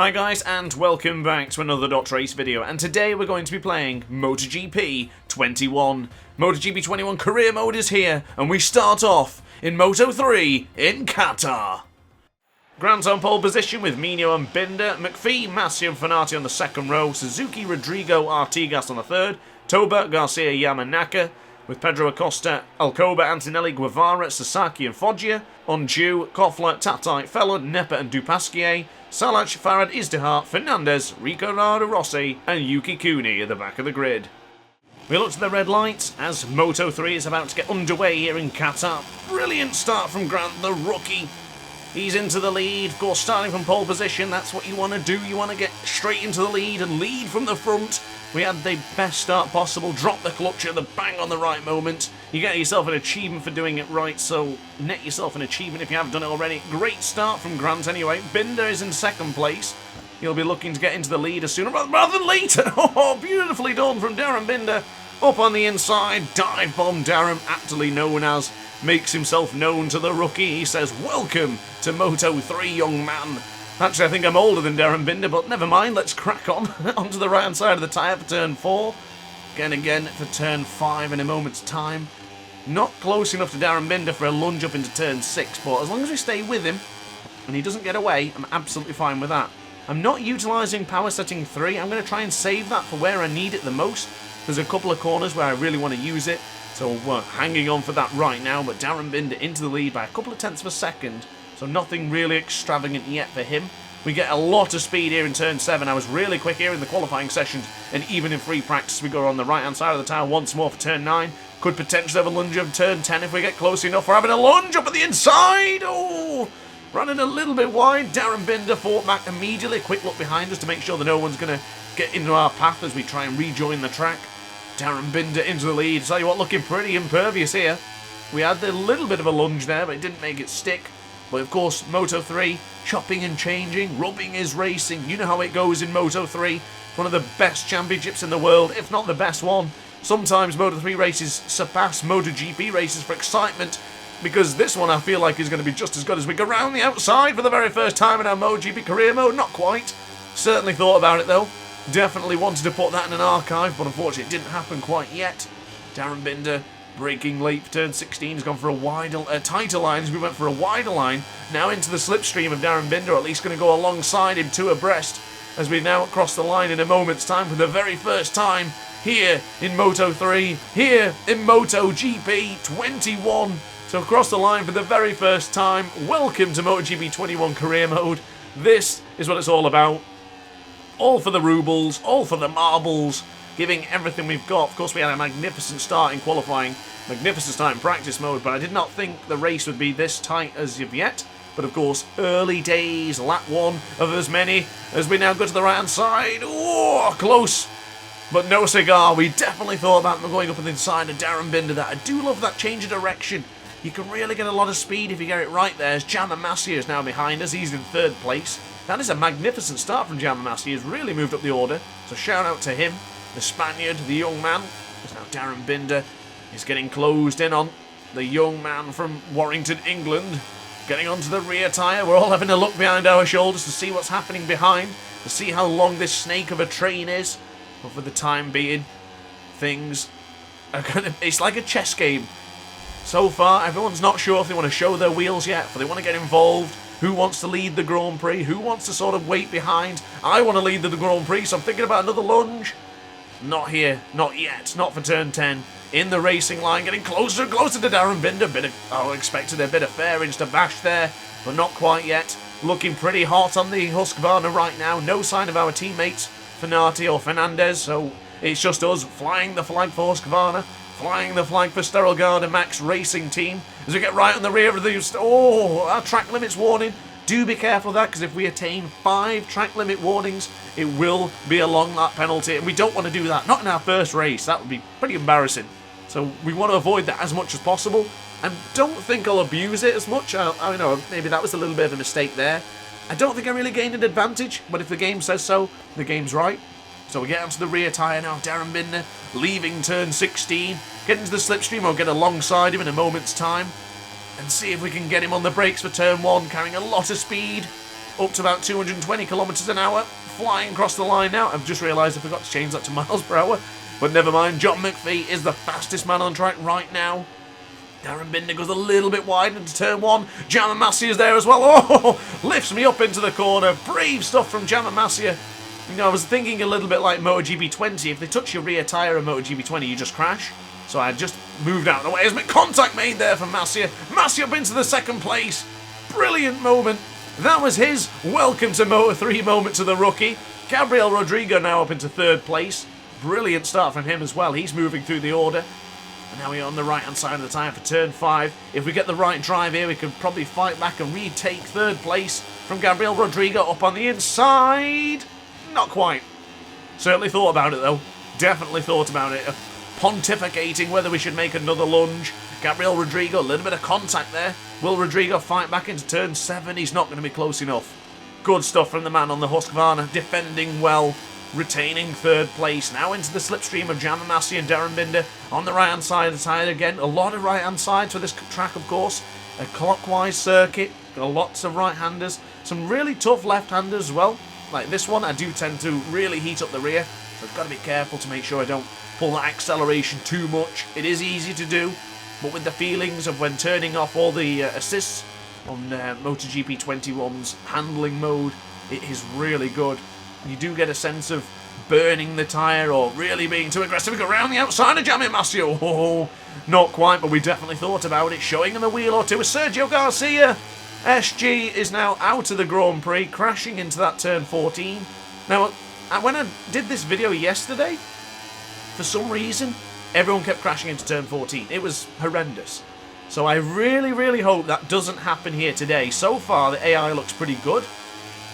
Hi guys, and welcome back to another DrAce video, and today we're going to be playing MotoGP 21. MotoGP 21 career mode is here, and we start off in Moto 3 in Qatar. Grant's on pole position with Mino and Binder, McPhee, Massi and Fenati on the second row, Suzuki, Rodrigo, Artigas on the third, Toba, Garcia, Yamanaka, with Pedro Acosta, Alcoba, Antonelli, Guevara, Sasaki and Foggia, Onju, Koffler, Tatai, Feller, Nepa and Dupasquier, Salach, Farad, Izdihar, Fernandez, Ricciardo Rossi and Yuki Kuni at the back of the grid. We look to the red lights as Moto 3 is about to get underway here in Qatar. Brilliant start from Grant, the rookie. He's into the lead, of course starting from pole position, that's what you want to do. You want to get straight into the lead and lead from the front. We had the best start possible, drop the clutch at the bang on the right moment. You get yourself an achievement for doing it right, so net yourself an achievement if you haven't done it already. Great start from Grant anyway. Binder is in second place. He'll be looking to get into the lead as sooner rather than later. Oh, beautifully done from Darren Binder. Up on the inside, dive bomb Darren, aptly known as, makes himself known to the rookie. He says, "Welcome to Moto 3, young man." Actually, I think I'm older than Darren Binder, but never mind, let's crack on. Onto the right-hand side of the tyre for turn 4. Again for turn 5 in a moment's time. Not close enough to Darren Binder for a lunge up into turn 6, but as long as we stay with him and he doesn't get away, I'm absolutely fine with that. I'm not utilising power setting 3. I'm going to try and save that for where I need it the most. There's a couple of corners where I really want to use it, so we're hanging on for that right now, but Darren Binder into the lead by a couple of tenths of a second. So nothing really extravagant yet for him. We get a lot of speed here in turn 7. I was really quick here in the qualifying sessions, and even in free practice we go on the right hand side of the tyre once more for turn 9. Could potentially have a lunge of turn 10 if we get close enough. We're having a lunge up at the inside. Oh, running a little bit wide. Darren Binder fought back immediately. Quick look behind us to make sure that no one's going to get into our path as we try and rejoin the track. Darren Binder into the lead. Tell you what, looking pretty impervious here. We had a little bit of a lunge there, but it didn't make it stick. But of course, Moto 3, chopping and changing, rubbing is racing. You know how it goes in Moto 3. One of the best championships in the world, if not the best one. Sometimes Moto 3 races surpass MotoGP races for excitement, because this one I feel like is going to be just as good as we go round the outside for the very first time in our MotoGP career mode. Not quite. Certainly thought about it though. Definitely wanted to put that in an archive, but unfortunately it didn't happen quite yet. Darren Binder braking late for turn 16, has gone for a tighter line as we went for a wider line. Now into the slipstream of Darren Binder, at least going to go alongside him two abreast as we now cross the line in a moment's time for the very first time here in Moto 3, here in MotoGP 21. So across the line for the very first time. Welcome to MotoGP 21 career mode. This is what it's all about. All for the rubles, all for the marbles. Giving everything we've got. Of course, we had a magnificent start in qualifying, magnificent start in practice mode, but I did not think the race would be this tight as of yet. But of course, early days, lap 1 of as many as we now go to the right-hand side. Oh, close, but no cigar. We definitely thought that we're going up on the inside of Darren Binder. That I do love that change of direction. You can really get a lot of speed if you get it right there. As Massi is now behind us. He's in third place. That is a magnificent start from Massi. He's really moved up the order, so shout out to him. The Spaniard, the young man, is now Darren Binder, is getting closed in on the young man from Warrington, England. Getting onto the rear tyre. We're all having a look behind our shoulders to see what's happening behind, to see how long this snake of a train is. But for the time being, things are it's like a chess game. So far, everyone's not sure if they want to show their wheels yet, if they want to get involved. Who wants to lead the Grand Prix? Who wants to sort of wait behind? I want to lead the Grand Prix, so I'm thinking about another lunge. Not here, not yet, not for turn 10. In the racing line, getting closer and closer to Darren Binder. I expected a bit of fairings to bash there, but not quite yet. Looking pretty hot on the Husqvarna right now. No sign of our teammates, Fenati or Fernandez, so it's just us flying the flag for Husqvarna, flying the flag for Sterelgarde Max Racing Team. As we get right on the rear of the... Oh, our track limits warning. Do be careful of that, because if we attain 5 track limit warnings, it will be a long lap penalty, and we don't want to do that. Not in our first race. That would be pretty embarrassing. So we want to avoid that as much as possible. I don't think I'll abuse it as much. I know, maybe that was a little bit of a mistake there. I don't think I really gained an advantage, but if the game says so, the game's right. So we get onto the rear tyre now. Darren Binder leaving turn 16. Get into the slipstream, or get alongside him in a moment's time. And see if we can get him on the brakes for turn 1, carrying a lot of speed. up to about 220 kilometers an hour, flying across the line now. I've just realised I forgot to change that to miles per hour, but never mind. John McPhee is the fastest man on track right now. Darren Binder goes a little bit wide into turn 1. Jama Masia is there as well. Oh, lifts me up into the corner. Brave stuff from Jama Masia. You know, I was thinking a little bit like MotoGP 20. If they touch your rear tyre in MotoGP 20, you just crash. So I just moved out of the way. There's contact made there from Masia. Masia up into the second place. Brilliant moment. That was his welcome to Moto3 moment to the rookie. Gabriel Rodrigo now up into third place. Brilliant start from him as well. He's moving through the order. And now we're on the right-hand side of the tyre for turn 5. If we get the right drive here, we can probably fight back and retake third place from Gabriel Rodrigo up on the inside. Not quite. Certainly thought about it, though. Definitely thought about it. Pontificating whether we should make another lunge. Gabriel Rodrigo, a little bit of contact there. Will Rodrigo fight back into turn 7? He's not going to be close enough. Good stuff from the man on the Husqvarna, defending well. Retaining third place. Now into the slipstream of Jama Masia and Darren Binder on the right-hand side of the tyre again. A lot of right-hand sides for this track, of course. A clockwise circuit. Lots of right-handers. Some really tough left-handers as well. Like this one, I do tend to really heat up the rear. So I've got to be careful to make sure I don't pull that acceleration too much. It is easy to do, but with the feelings of when turning off all the assists on MotoGP 21's handling mode, it is really good. You do get a sense of burning the tyre or really being too aggressive. Go around the outside of Jama Masia. Oh, not quite, but we definitely thought about it. Showing him a wheel or two with Sergio Garcia. SG is now out of the Grand Prix, crashing into that turn 14. Now, when I did this video yesterday, for some reason, everyone kept crashing into turn 14. It was horrendous. So I really, really hope that doesn't happen here today. So far, the AI looks pretty good.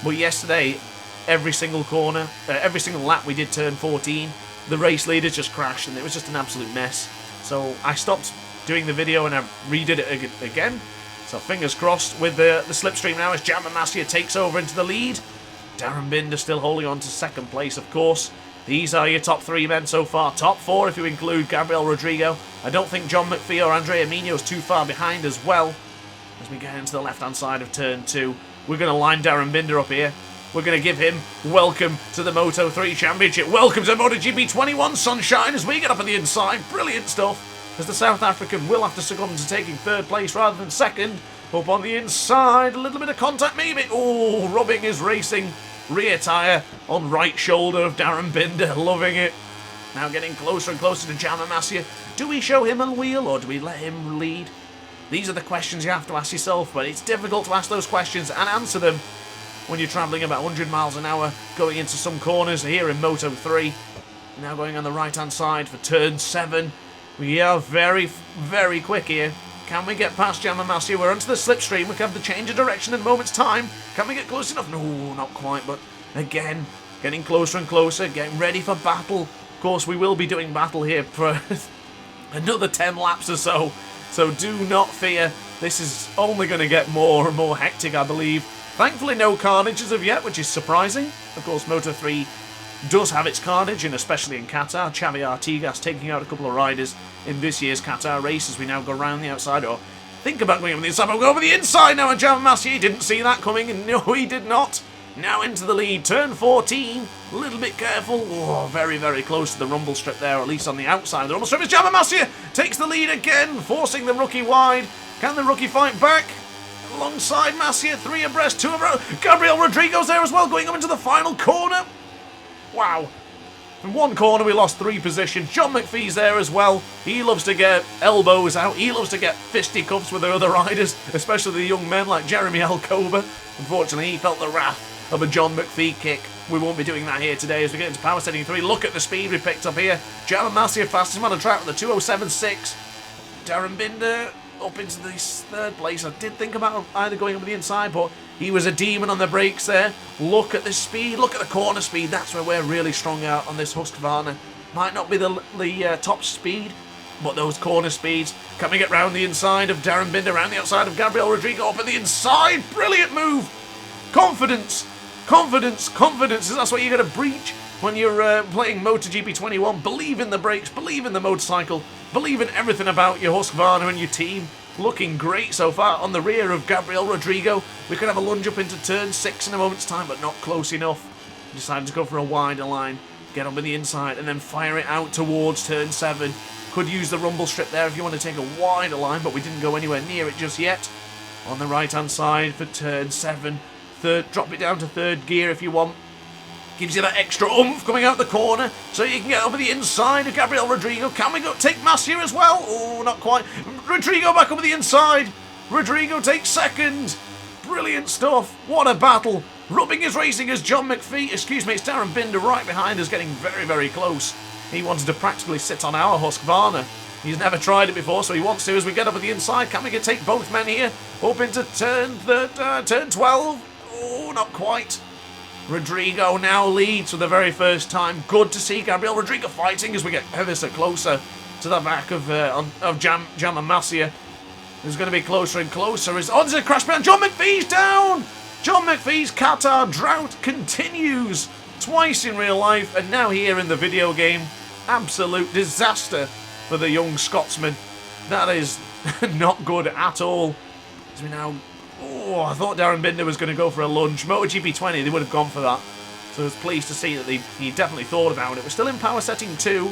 But yesterday, every single corner, every single lap we did turn 14, the race leaders just crashed and it was just an absolute mess. So I stopped doing the video and I redid it again. So fingers crossed with the slipstream now as Jama Masia takes over into the lead. Darren Binder still holding on to second place, of course. These are your top 3 men so far. Top 4 if you include Gabriel Rodrigo. I don't think John McPhee or Andrea Mino is too far behind as well. As we get into the left-hand side of turn 2, we're going to line Darren Binder up here. We're going to give him welcome to the Moto3 Championship. Welcome to MotoGP 21 Sunshine as we get up on the inside. Brilliant stuff. As the South African will have to succumb to taking third place rather than second. Up on the inside, a little bit of contact maybe. Oh, rubbing his racing rear tyre on right shoulder of Darren Binder. Loving it. Now getting closer and closer to Jama Masia. Do we show him a wheel or do we let him lead? These are the questions you have to ask yourself, but it's difficult to ask those questions and answer them when you're travelling about 100 miles an hour, going into some corners here in Moto 3. Now going on the right-hand side for turn 7. We are very, very quick here. Can we get past Jama Masia? We're onto the slipstream. We can have the change of direction in a moment's time. Can we get close enough? No, not quite, but again, getting closer and closer, getting ready for battle. Of course, we will be doing battle here for another 10 laps or so. So do not fear. This is only going to get more and more hectic, I believe. Thankfully, no carnage as of yet, which is surprising. Of course, Moto3 does have its carnage, and especially in Qatar. Xavi Artigas taking out a couple of riders in this year's Qatar race as we now go around the outside, or think about going over the inside, but we'll go over the inside now, and Jama Masia didn't see that coming, and no, he did not. Now into the lead, turn 14, a little bit careful. Oh, very, very close to the rumble strip there, at least on the outside of the rumble strip. As Jama Masia takes the lead again, forcing the rookie wide. Can the rookie fight back? Alongside Masia, 3 abreast, 2 abreast. Gabriel Rodrigo's there as well, going up into the final corner. Wow. From one corner, we lost 3 positions. John McPhee's there as well. He loves to get elbows out. He loves to get fisticuffs with the other riders, especially the young men like Jeremy Alcoba. Unfortunately, he felt the wrath of a John McPhee kick. We won't be doing that here today as we get into power setting 3. Look at the speed we picked up here. Jama Masia, fastest man on track with the 2:07.6. Darren Binder up into this third place. I did think about either going over the inside, but he was a demon on the brakes there. Look at the speed, look at the corner speed. That's where we're really strong out on this Husqvarna. Might not be the top speed, but those corner speeds. Can we get round the inside of Darren Binder, around the outside of Gabriel Rodrigo, up at the inside? Brilliant move. Confidence, confidence, confidence. That's what you got to breach when you're playing MotoGP 21. Believe in the brakes, believe in the motorcycle, believe in everything about your Husqvarna and your team. looking great so far on the rear of Gabriel Rodrigo. We could have a lunge up into turn 6 in a moment's time, but not close enough. Decided to go for a wider line, get up in the inside, and then fire it out towards turn 7. Could use the rumble strip there if you want to take a wider line, but we didn't go anywhere near it just yet. On the right-hand side for turn 7. Drop it down to 3rd gear if you want. Gives you that extra oomph coming out the corner, so you can get over the inside of Gabriel Rodrigo. Can we go take Masia as well? Oh, not quite. Rodrigo back over the inside. Rodrigo takes 2nd. Brilliant stuff. What a battle. Rubbing his racing as John McPhee. Excuse me, it's Darren Binder right behind us, getting very, very close. He wanted to practically sit on our Husqvarna. He's never tried it before, so he wants to as we get up at the inside. Can we take both men here? Up into turn 12. Oh, not quite. Rodrigo now leads for the very first time. Good to see Gabriel Rodrigo fighting as we get ever so closer to the back of Jam and Masia. It's going to be closer and closer. There's a crash behind. John McPhee's down! John McPhee's Qatar drought continues. Twice in real life and now here in the video game. Absolute disaster for the young Scotsman. That is not good at all. As we now... Oh, I thought Darren Binder was going to go for a lunge. MotoGP 20, they would have gone for that. So I was pleased to see that he definitely thought about it. We're still in power setting 2.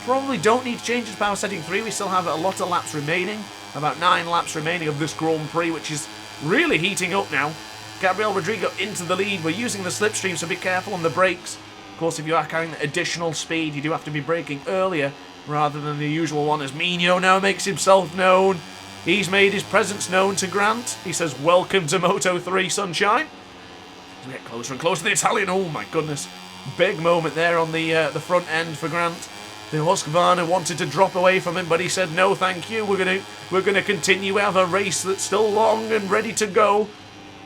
Probably don't need to change to power setting 3. We still have a lot of laps remaining. About 9 laps remaining of this Grand Prix, which is really heating up now. Gabriel Rodrigo into the lead. We're using the slipstream, so be careful on the brakes. Of course, if you are carrying additional speed, you do have to be braking earlier rather than the usual one, as Mino now makes himself known. He's made his presence known to Grant. He says, welcome to Moto 3, sunshine. As we get closer and closer to the Italian. Oh, my goodness. Big moment there on the front end for Grant. The Husqvarna wanted to drop away from him, but he said, no, thank you. We're gonna continue. We have a race that's still long and ready to go.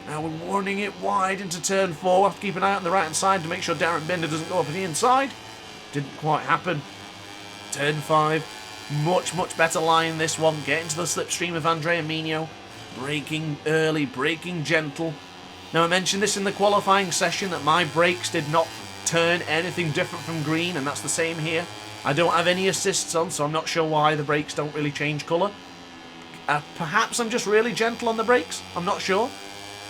Now we're running it wide into turn 4. We'll have to keep an eye on the right-hand side to make sure Darren Binder doesn't go up on the inside. Didn't quite happen. Turn 5. Much, much better line this one. Get into the slipstream of Andrea Mino. Braking early, braking gentle. Now I mentioned this in the qualifying session that my brakes did not turn anything different from green, and that's the same here. I don't have any assists on, so I'm not sure why the brakes don't really change colour. Perhaps I'm just really gentle on the brakes. I'm not sure.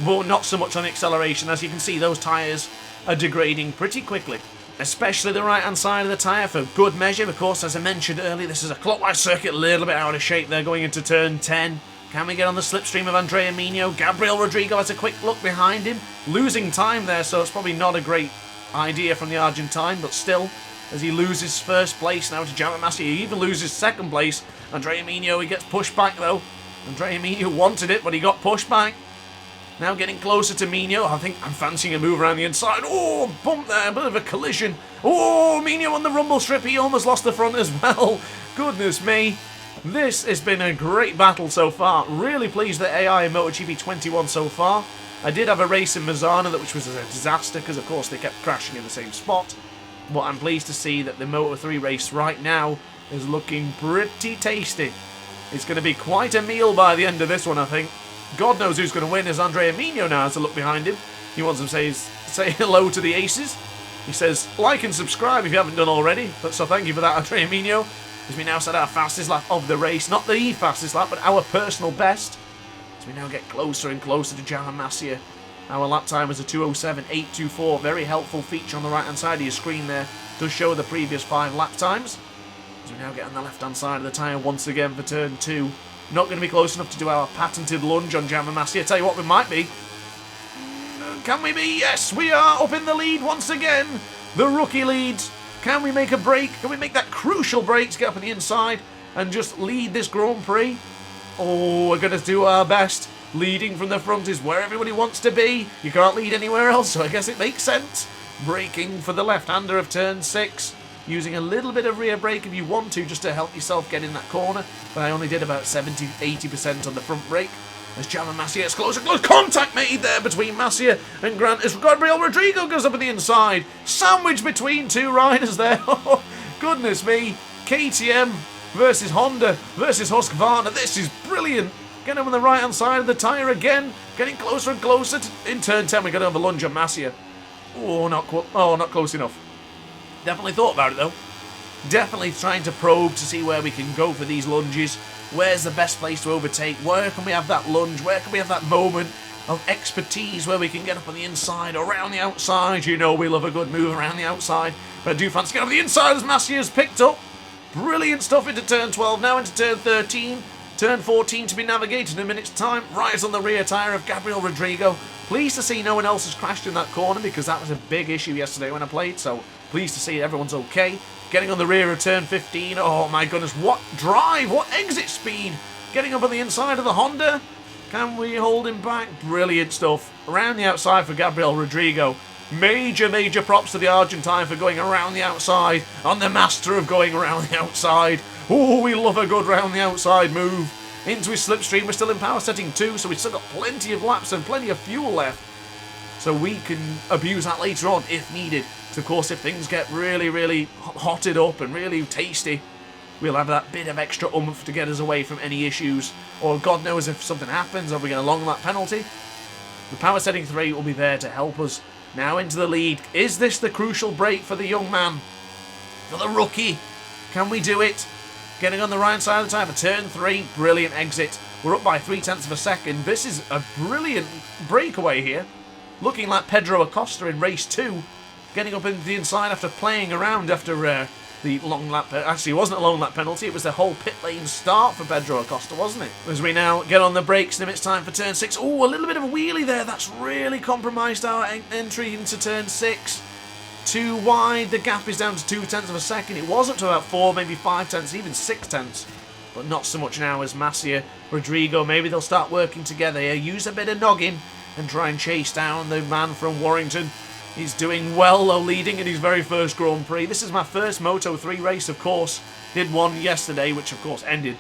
But not so much on acceleration. As you can see, those tyres are degrading pretty quickly. Especially the right-hand side of the tyre for good measure. Of course, as I mentioned earlier, this is a clockwise circuit, a little bit out of shape there going into turn 10. Can we get on the slipstream of Andrea Mino? Gabriel Rodrigo has a quick look behind him. Losing time there, so it's probably not a great idea from the Argentine, but still, as he loses first place now to Jam and Masia, he even loses second place. Andrea Mino, he gets pushed back though. Andrea Mino wanted it, but he got pushed back. Now getting closer to Mino. I think I'm fancying a move around the inside. Oh, bump there, a bit of a collision. Oh, Mino on the rumble strip. He almost lost the front as well. Goodness me. This has been a great battle so far. Really pleased that AI in MotoGP 21 so far. I did have a race in Mazzana which was a disaster because, of course, they kept crashing in the same spot. But I'm pleased to see that the Moto 3 race right now is looking pretty tasty. It's going to be quite a meal by the end of this one, I think. God knows who's going to win, as Andrea Mino now has to look behind him. He wants him to say hello to the aces. He says, like and subscribe if you haven't done already. But so thank you for that, Andrea Mino. As we now set our fastest lap of the race. Not the fastest lap, but our personal best. As we now get closer and closer to Jam and Masia. Our lap time was a 2:07.824. Very helpful feature on the right-hand side of your screen there. Does show the previous 5 lap times. As we now get on the left-hand side of the tyre once again for turn 2. Not going to be close enough to do our patented lunge on Jam and Masia. Tell you what, we might be. Can we be? Yes, we are up in the lead once again. The rookie leads. Can we make a break? Can we make that crucial break to get up on the inside and just lead this Grand Prix? Oh, we're going to do our best. Leading from the front is where everybody wants to be. You can't lead anywhere else, so I guess it makes sense. Braking for the left-hander of turn 6. Using a little bit of rear brake if you want to, just to help yourself get in that corner. But I only did about 70-80% on the front brake. As Jam and Masia gets closer, close contact made there between Masia and Grant as Gabriel Rodrigo goes up on the inside. Sandwiched between 2 riders there. Oh, goodness me. KTM versus Honda versus Husqvarna. This is brilliant. Get him on the right-hand side of the tyre again. Getting closer and closer. In turn 10, we got over lunge on Masia. Oh, not close enough. Definitely thought about it, though. Definitely trying to probe to see where we can go for these lunges. Where's the best place to overtake? Where can we have that lunge? Where can we have that moment of expertise where we can get up on the inside or around the outside? You know we love a good move around the outside, but I do fancy getting up the inside as Massia's picked up. Brilliant stuff into turn 12, now into turn 13. Turn 14 to be navigated in a minute's time. Right on the rear tyre of Gabriel Rodrigo. Pleased to see no one else has crashed in that corner because that was a big issue yesterday when I played, so pleased to see everyone's okay. Getting on the rear of turn 15. Oh my goodness, what drive, what exit speed. Getting up on the inside of the Honda. Can we hold him back? Brilliant stuff. Around the outside for Gabriel Rodrigo. Major props to the Argentine for going around the outside. On the master of going around the outside. Oh, we love a good round the outside move. Into his slipstream. We're still in power setting 2, so we've still got plenty of laps and plenty of fuel left. So we can abuse that later on if needed. So of course, if things get really hotted up and really tasty, we'll have that bit of extra oomph to get us away from any issues. Or God knows if something happens, or we get a long lap penalty. The power setting 3 will be there to help us. Now into the lead. Is this the crucial break for the young man? For the rookie? Can we do it? Getting on the right side of the tyre for turn 3. Brilliant exit. We're up by 0.3 of a second. This is a brilliant breakaway here. Looking like Pedro Acosta in race 2. Getting up into the inside after playing around after the long lap. Actually, it wasn't a long lap penalty. It was the whole pit lane start for Pedro Acosta, wasn't it? As we now get on the brakes, and it's time for turn 6. Oh, a little bit of a wheelie there. That's really compromised our entry into turn 6. Too wide. The gap is down to 0.2 of a second. It was up to about 4, maybe 0.5, even 0.6. But not so much now as Massia, Rodrigo. Maybe they'll start working together here. Use a bit of noggin and try and chase down the man from Warrington. He's doing well, though, leading in his very first Grand Prix. This is my first Moto 3 race, of course. Did one yesterday, which of course ended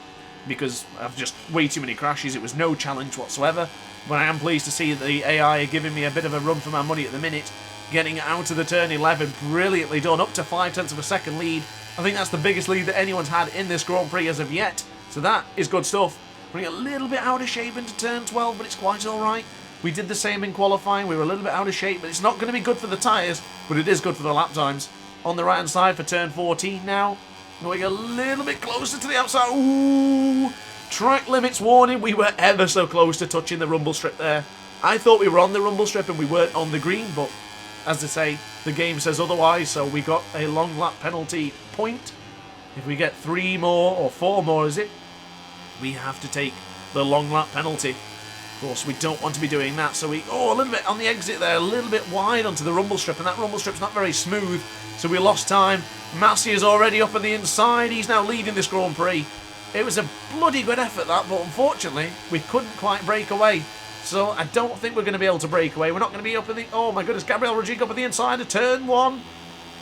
because of just way too many crashes. It was no challenge whatsoever. But I am pleased to see that the AI are giving me a bit of a run for my money at the minute. Getting out of the turn 11, brilliantly done, up to 0.5 of a second lead. I think that's the biggest lead that anyone's had in this Grand Prix as of yet. So that is good stuff. Running a little bit out of shape into turn 12, but it's quite alright. We did the same in qualifying. We were a little bit out of shape, but it's not going to be good for the tyres, but it is good for the lap times. On the right-hand side for turn 14 now. Going a little bit closer to the outside. Ooh! Track limits warning. We were ever so close to touching the rumble strip there. I thought we were on the rumble strip and we weren't on the green, but as they say, the game says otherwise, so we got a long lap penalty point. If we get 3 more, or 4 more is it, we have to take the long lap penalty. Of course, we don't want to be doing that, so we, a little bit on the exit there, a little bit wide onto the rumble strip, and that rumble strip's not very smooth, so we lost time. Massey is already up on the inside. He's now leading this Grand Prix. It was a bloody good effort, that, but unfortunately, we couldn't quite break away. So I don't think we're going to be able to break away. We're not going to be up in the... Oh my goodness, Gabriel Rodrigo up at the inside of turn 1.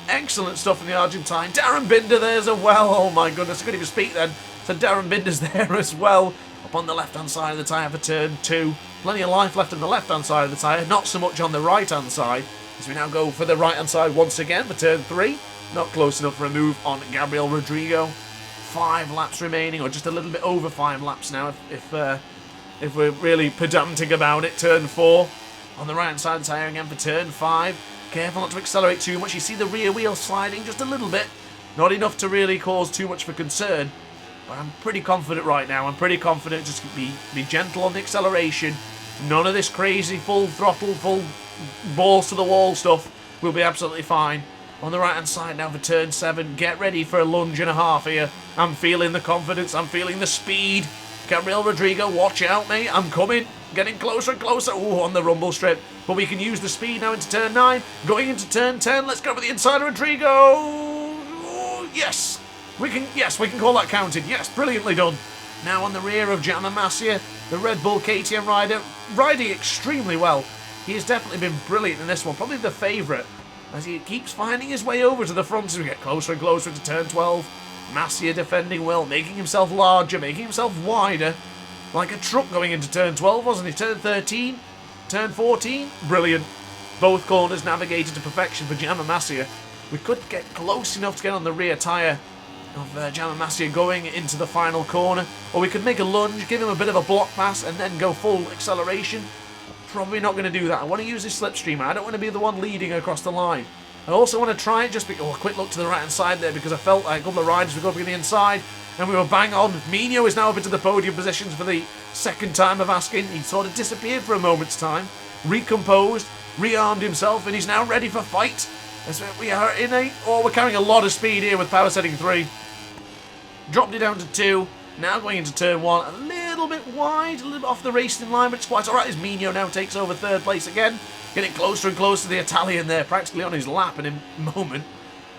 Excellent stuff from the Argentine. Darren Binder there as well. Oh my goodness, I couldn't even speak then. So Darren Binder's there as well. Up on the left-hand side of the tyre for turn 2. Plenty of life left on the left-hand side of the tyre. Not so much on the right-hand side. As we now go for the right-hand side once again for turn 3. Not close enough for a move on Gabriel Rodrigo. 5 laps remaining, or just a little bit over 5 laps now if we're really pedantic about it. Turn 4. On the right-hand side of the tyre again for turn 5. Careful not to accelerate too much. You see the rear wheel sliding just a little bit. Not enough to really cause too much for concern. But I'm pretty confident right now. I'm pretty confident. Just be gentle on the acceleration. None of this crazy full throttle, full balls to the wall stuff. We'll be absolutely fine. On the right-hand side now for turn 7. Get ready for a lunge and a half here. I'm feeling the confidence. I'm feeling the speed. Gabriel Rodrigo, watch out, mate. I'm coming. Getting closer and closer. Ooh, on the rumble strip. But we can use the speed now into turn 9. Going into turn 10. Let's go for the inside of Rodrigo. Ooh, yes. We can call that counted. Yes, brilliantly done. Now on the rear of Jama Massia, the Red Bull KTM rider, riding extremely well. He has definitely been brilliant in this one. Probably the favourite. As he keeps finding his way over to the front as we get closer and closer to turn 12. Massia defending well, making himself larger, making himself wider. Like a truck going into turn 12, wasn't he? Turn 13, turn 14, brilliant. Both corners navigated to perfection for Jama Massia. We could get close enough to get on the rear tyre of Jama Massia going into the final corner. Or we could make a lunge, give him a bit of a block pass, and then go full acceleration. Probably not going to do that. I want to use this slipstream. I don't want to be the one leading across the line. I also want to try it just because... Oh, a quick look to the right-hand side there because I felt like a couple of riders were going to the inside and we were bang on. Mino is now up into the podium positions for the second time of asking. He sort of disappeared for a moment's time, recomposed, rearmed himself, and he's now ready for fight. As we are in a... Oh, we're carrying a lot of speed here with power setting 3. Dropped it down to 2. Now going into turn 1. A little bit wide, a little bit off the racing line, but it's quite alright as Mino now takes over third place again. Getting closer and closer to the Italian there, practically on his lap in a moment.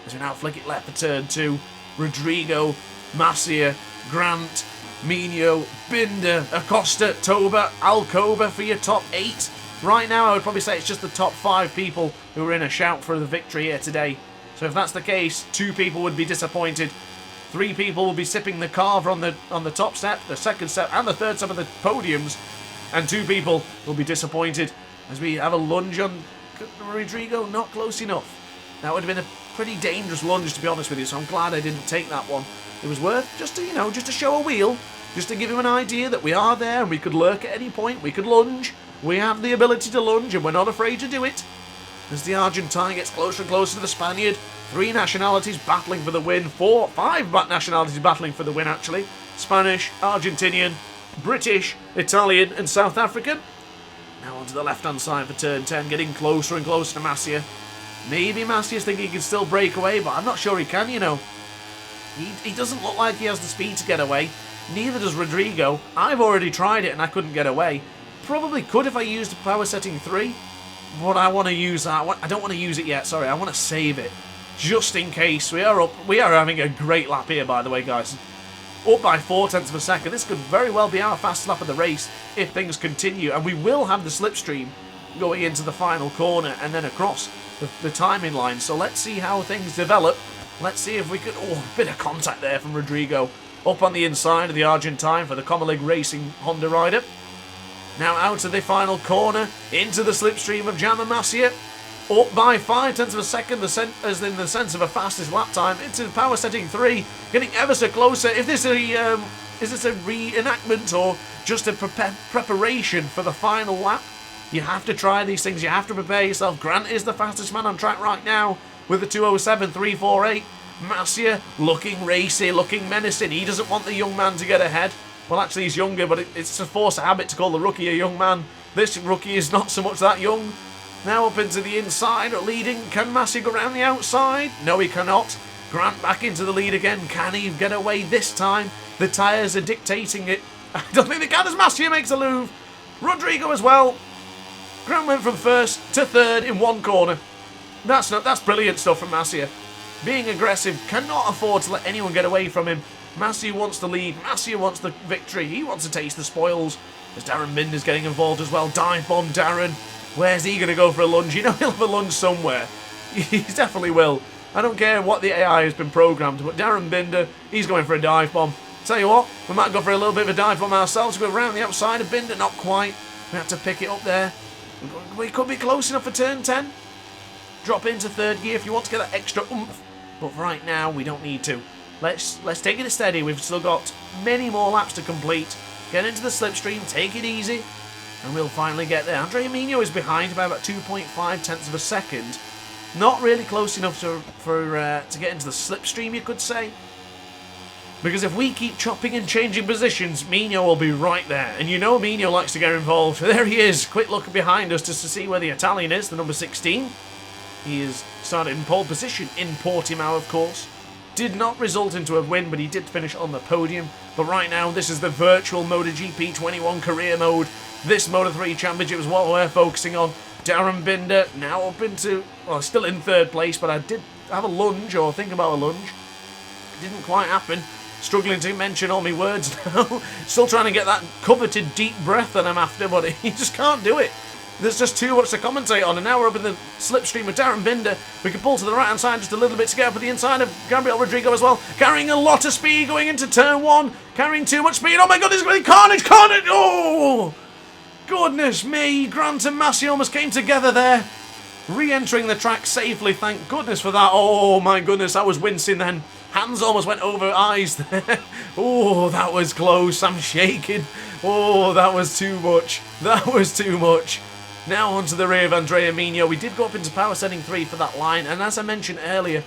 As we now flick it left for turn 2. Rodrigo, Masia, Grant, Mino, Binder, Acosta, Toba, Alcoba for your top 8. Right now, I would probably say it's just the top 5 people who are in a shout for the victory here today. So if that's the case, 2 people would be disappointed. 3 people will be sipping the carver on the top step, the second step, and the third step of the podiums. And 2 people will be disappointed as we have a lunge on Rodrigo. Not close enough. That would have been a pretty dangerous lunge, to be honest with you, so I'm glad I didn't take that one. It was worth just to, just to show a wheel, just to give him an idea that we are there and we could lurk at any point, we could lunge. We have the ability to lunge and we're not afraid to do it. As the Argentine gets closer and closer to the Spaniard, 3 nationalities battling for the win, 5 nationalities battling for the win actually. Spanish, Argentinian, British, Italian and South African. Now onto the left-hand side for turn 10, getting closer and closer to Masia. Maybe Masia's thinking he can still break away, but I'm not sure he can, He doesn't look like he has the speed to get away. Neither does Rodrigo. I've already tried it and I couldn't get away. Probably could if I used power setting 3, but I want to use that. I don't want to use it yet, sorry. I want to save it, just in case. We are having a great lap here, by the way, guys. Up by 0.4 of a second. This could very well be our fastest lap of the race if things continue, and we will have the slipstream going into the final corner and then across the timing line. So let's see how things develop. Let's see if we could... Oh, a bit of contact there from Rodrigo. Up on the inside of the Argentine for the Comalig Racing Honda rider. Now out of the final corner, into the slipstream of Jama Masia. Up by 0.5 of a second, as in the sense of a fastest lap time, into power setting 3, getting ever so closer. If this is this a reenactment or just a preparation for the final lap? You have to try these things, you have to prepare yourself. Grant is the fastest man on track right now with the 2:07.348. Masia looking racy, looking menacing. He doesn't want the young man to get ahead. Well, actually, he's younger, but it's a force of habit to call the rookie a young man. This rookie is not so much that young. Now up into the inside, leading. Can Masia go around the outside? No, he cannot. Grant back into the lead again. Can he get away this time? The tyres are dictating it. I don't think they can as Masia makes a move. Rodrigo as well. Grant went from first to third in one corner. That's brilliant stuff from Masia. Being aggressive, cannot afford to let anyone get away from him. Masia wants the lead. Masia wants the victory. He wants to taste the spoils. As Darren Binder's getting involved as well. Dive bomb Darren. Where's he going to go for a lunge? He'll have a lunge somewhere. He definitely will. I don't care what the AI has been programmed, but Darren Binder, he's going for a dive bomb. Tell you what, we might go for a little bit of a dive bomb ourselves. Go around the outside of Binder. Not quite. We have to pick it up there. We could be close enough for turn 10. Drop into third gear if you want to get that extra oomph. But for right now, we don't need to. Let's take it steady. We've still got many more laps to complete. Get into the slipstream, take it easy, and we'll finally get there. Andrea Mino is behind by about 2.5 of a second. Not really close enough to get into the slipstream, you could say. Because if we keep chopping and changing positions, Mino will be right there. And you know Mino likes to get involved. There he is. Quick look behind us just to see where the Italian is, the number 16. He is started in pole position in Portimao, of course. Did not result into a win, but he did finish on the podium. But right now, this is the virtual MotoGP 21 career mode. This Moto3 Championship is what we're focusing on. Darren Binder now up into, well, still in third place, but I did have a lunge, or think about a lunge. Didn't quite happen. Struggling to mention all my words now. Still trying to get that coveted deep breath that I'm after, but you just can't do it. There's just too much to commentate on, and now we're up in the slipstream with Darren Binder. We can pull to the right-hand side just a little bit to get up at the inside of Gabriel Rodrigo as well. Carrying a lot of speed going into turn 1. Carrying too much speed. Oh my god, there's going to be carnage! Carnage! Oh! Goodness me, Grant and Massey almost came together there. Re-entering the track safely, thank goodness for that. Oh my goodness, I was wincing then. Hands almost went over eyes there. Oh, that was close. I'm shaking. Oh, that was too much. That was too much. Now onto the rear of Andrea Migno. We did go up into power setting 3 for that line, and as I mentioned earlier,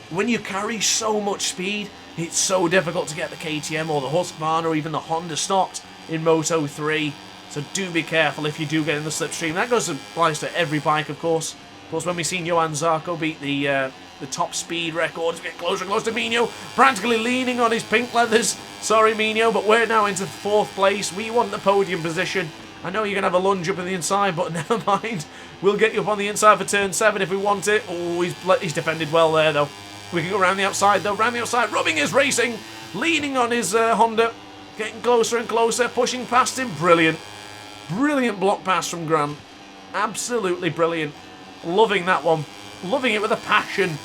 when you carry so much speed, it's so difficult to get the KTM or the Husqvarna or even the Honda stopped in Moto 3. So do be careful if you do get in the slipstream. That applies to every bike, of course. Of course, when we've seen Johan Zarco beat the top speed record, get closer and closer to Migno, practically leaning on his pink leathers. Sorry, Migno, but we're now into 4th place. We want the podium position. I know you're going to have a lunge up on the inside, but never mind. We'll get you up on the inside for turn 7 if we want it. Oh, he's defended well there, though. We can go around the outside, though. Around the outside, rubbing his racing, leaning on his Honda, getting closer and closer, pushing past him. Brilliant. Brilliant block pass from Grant. Absolutely brilliant. Loving that one. Loving it with a passion.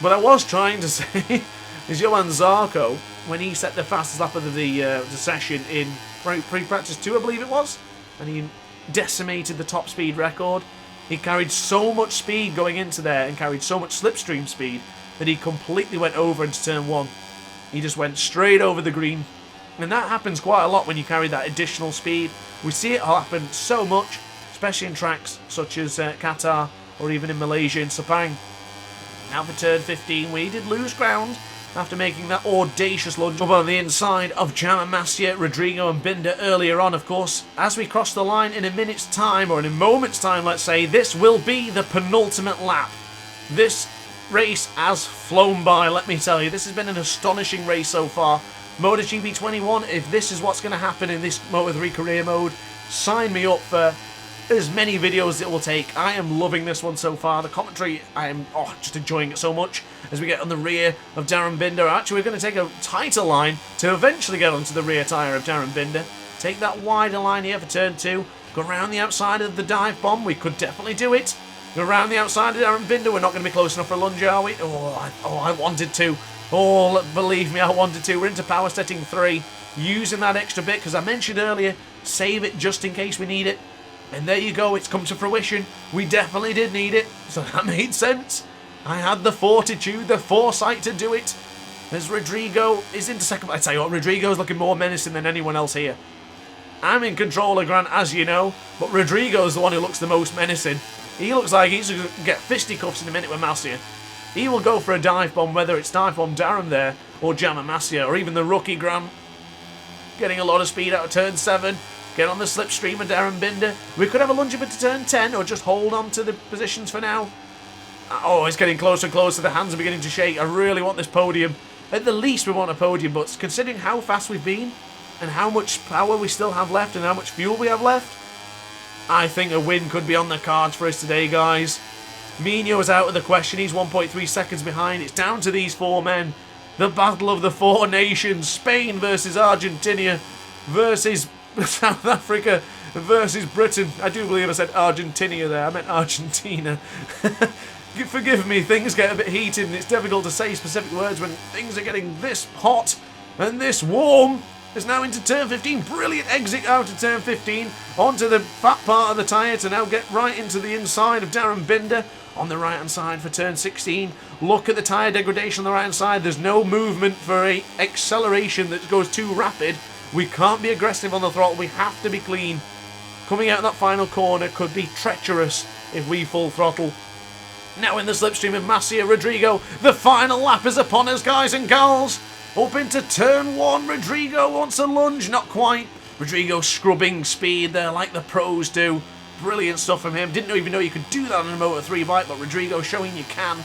But I was trying to say is Johan Zarco, when he set the fastest lap of the session in pre-practice 2, I believe it was, and he decimated the top speed record. He carried so much speed going into there and carried so much slipstream speed that he completely went over into turn 1. He just went straight over the green. And that happens quite a lot when you carry that additional speed. We see it happen so much, especially in tracks such as Qatar or even in Malaysia in Sepang. Now for turn 15, we did lose ground after making that audacious lunge up on the inside of Jamamasya, Rodrigo and Binder earlier on, of course. As we cross the line in a minute's time, or in a moment's time, let's say, this will be the penultimate lap. This race has flown by, let me tell you. This has been an astonishing race so far. MotoGP 21, if this is what's going to happen in this Moto3 career mode, sign me up for as many videos as it will take. I am loving this one so far. The commentary, I am just enjoying it so much as we get on the rear of Darren Binder. Actually, we're going to take a tighter line to eventually get onto the rear tyre of Darren Binder. Take that wider line here for turn 2. Go around the outside of the dive bomb. We could definitely do it. Go around the outside of Darren Binder. We're not going to be close enough for a lunge, are we? I wanted to. Oh, believe me, I wanted to. We're into power setting 3. Using that extra bit, because I mentioned earlier, save it just in case we need it. And there you go, it's come to fruition. We definitely did need it, so that made sense. I had the fortitude, the foresight to do it. As Rodrigo is into second. I tell you what, Rodrigo's looking more menacing than anyone else here. I'm in control of Grant, as you know, but Rodrigo's the one who looks the most menacing. He looks like he's going to get fisticuffs in a minute with Massia. He will go for a dive bomb, whether it's dive bomb Darren there, or Jamamasya, or even the rookie Grant. Getting a lot of speed out of turn 7. Get on the slipstream of Darren Binder. We could have a lunge up into turn 10, or just hold on to the positions for now. Oh, it's getting closer and closer. The hands are beginning to shake. I really want this podium. At the least, we want a podium, but considering how fast we've been, and how much power we still have left, and how much fuel we have left, I think a win could be on the cards for us today, guys. Migno is out of the question. He's 1.3 seconds behind. It's down to these 4 men. The battle of the 4 nations. Spain versus Argentina versus South Africa versus Britain. I do believe I said Argentina there. I meant Argentina. Forgive me, things get a bit heated and it's difficult to say specific words when things are getting this hot and this warm. It's now into turn 15. Brilliant exit out of turn 15. Onto the fat part of the tyre to now get right into the inside of Darren Binder. On the right hand side for turn 16. Look at the tyre degradation on the right hand side. There's no movement for a acceleration that goes too rapid. We can't be aggressive on the throttle. We have to be clean. Coming out of that final corner could be treacherous if we full throttle. Now in the slipstream of Massia Rodrigo. The final lap is upon us, guys and gals. Up into turn 1. Rodrigo wants a lunge. Not quite. Rodrigo scrubbing speed there like the pros do. Brilliant stuff from him. Didn't even know you could do that on a Moto3 bike, but Rodrigo showing you can.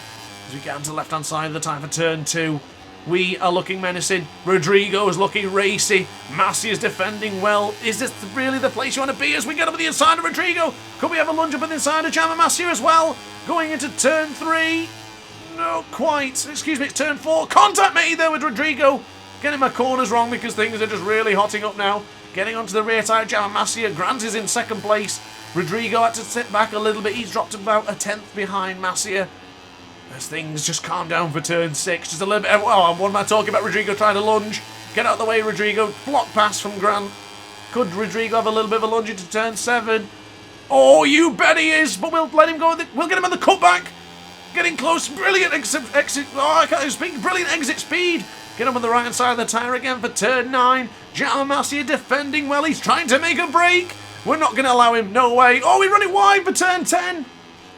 As we get onto the left-hand side of the tyre for turn 2. We are looking menacing. Rodrigo's looking racy. Massia's defending well. Is this really the place you want to be as we get up to the inside of Rodrigo? Could we have a lunge up on the inside of Jamamasya as well? Going into turn 3. No, quite. Excuse me, it's turn 4. Contact made there with Rodrigo. Getting my corners wrong because things are just really hotting up now. Getting onto the rear tyre of Jamamasya. Grant is in second place. Rodrigo had to sit back a little bit. He's dropped about a 10th behind Massia. As things just calm down for turn 6. Just a little bit. Oh, what am I talking about? Rodrigo trying to lunge. Get out of the way, Rodrigo. Block pass from Grant. Could Rodrigo have a little bit of a lunge into turn 7? Oh, you bet he is. But we'll let him go. We'll get him on the cutback. Getting close. Brilliant exit. Oh, I can't speak. Brilliant exit speed. Get him on the right-hand side of the tyre again for turn 9. Jamamasya defending well. He's trying to make a break. We're not going to allow him. No way. Oh, we run it wide for turn 10.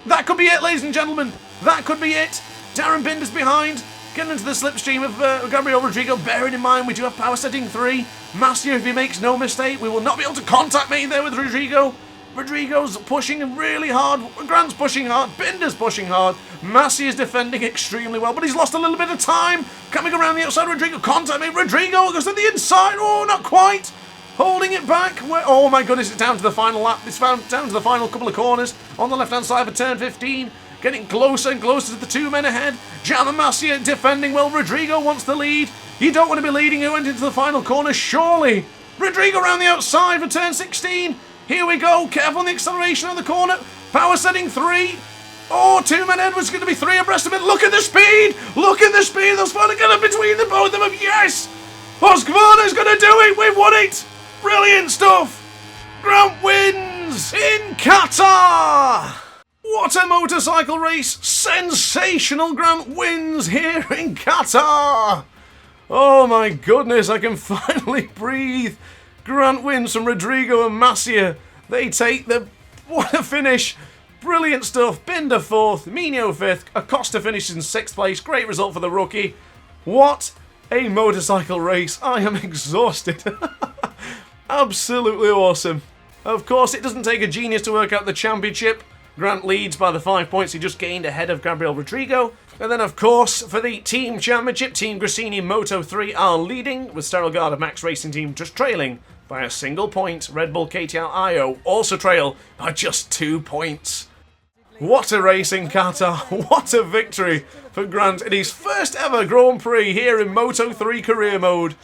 That could be it, ladies and gentlemen. That could be it. Darren Binder's behind. Getting into the slipstream of Gabriel Rodrigo. Bearing in mind, we do have power setting 3. Masia, if he makes no mistake, we will not be able to contact me there with Rodrigo. Rodrigo's pushing really hard. Grant's pushing hard. Binder's pushing hard. Massey is defending extremely well, but he's lost a little bit of time. Coming around the outside, Rodrigo. Contact me. Rodrigo goes to the inside. Oh, not quite. Holding it back. Oh my goodness, it's down to the final lap. It's down to the final couple of corners on the left-hand side for turn 15. Getting closer and closer to the 2 men ahead. Jana Masia defending well. Rodrigo wants the lead. You don't want to be leading. He went into the final corner, surely. Rodrigo around the outside for turn 16. Here we go. Careful on the acceleration on the corner. Power setting 3. Oh, 2 men ahead was going to be 3 abreast of it. Look at the speed. Look at the speed. Those finally get up between the both of them. Yes. Husqvarna's going to do it. We've won it. Brilliant stuff. Grant wins in Qatar. What a motorcycle race. Sensational. Grant wins here in Qatar. Oh my goodness, I can finally breathe. Grant wins from Rodrigo and Masia. They take the... What a finish. Brilliant stuff. Binder 4th, Mino 5th, Acosta finishes in 6th place. Great result for the rookie. What a motorcycle race. I am exhausted. Absolutely awesome. Of course, it doesn't take a genius to work out the championship. Grant leads by the 5 points he just gained ahead of Gabriel Rodrigo. And then, of course, for the team championship, Team Grassini Moto 3 are leading, with Sterelgard of Max Racing Team just trailing by a single point. Red Bull KTR IO also trail by just 2 points. What a race in Qatar. What a victory for Grant in his first ever Grand Prix here in Moto 3 career mode.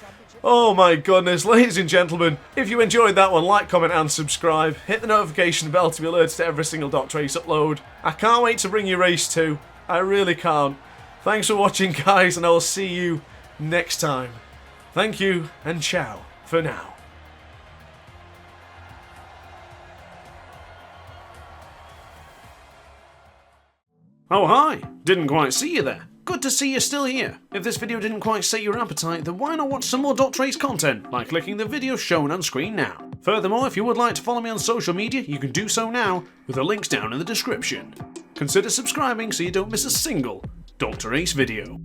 Oh my goodness, ladies and gentlemen, if you enjoyed that one, like, comment and subscribe. Hit the notification bell to be alerted to every single DrAce upload. I can't wait to bring you race 2. I really can't. Thanks for watching, guys, and I will see you next time. Thank you, and ciao for now. Oh hi, didn't quite see you there. Good to see you're still here. If this video didn't quite sate your appetite, then why not watch some more DrAce content by clicking the video shown on screen now. Furthermore, if you would like to follow me on social media, you can do so now, with the links down in the description. Consider subscribing so you don't miss a single DrAce video.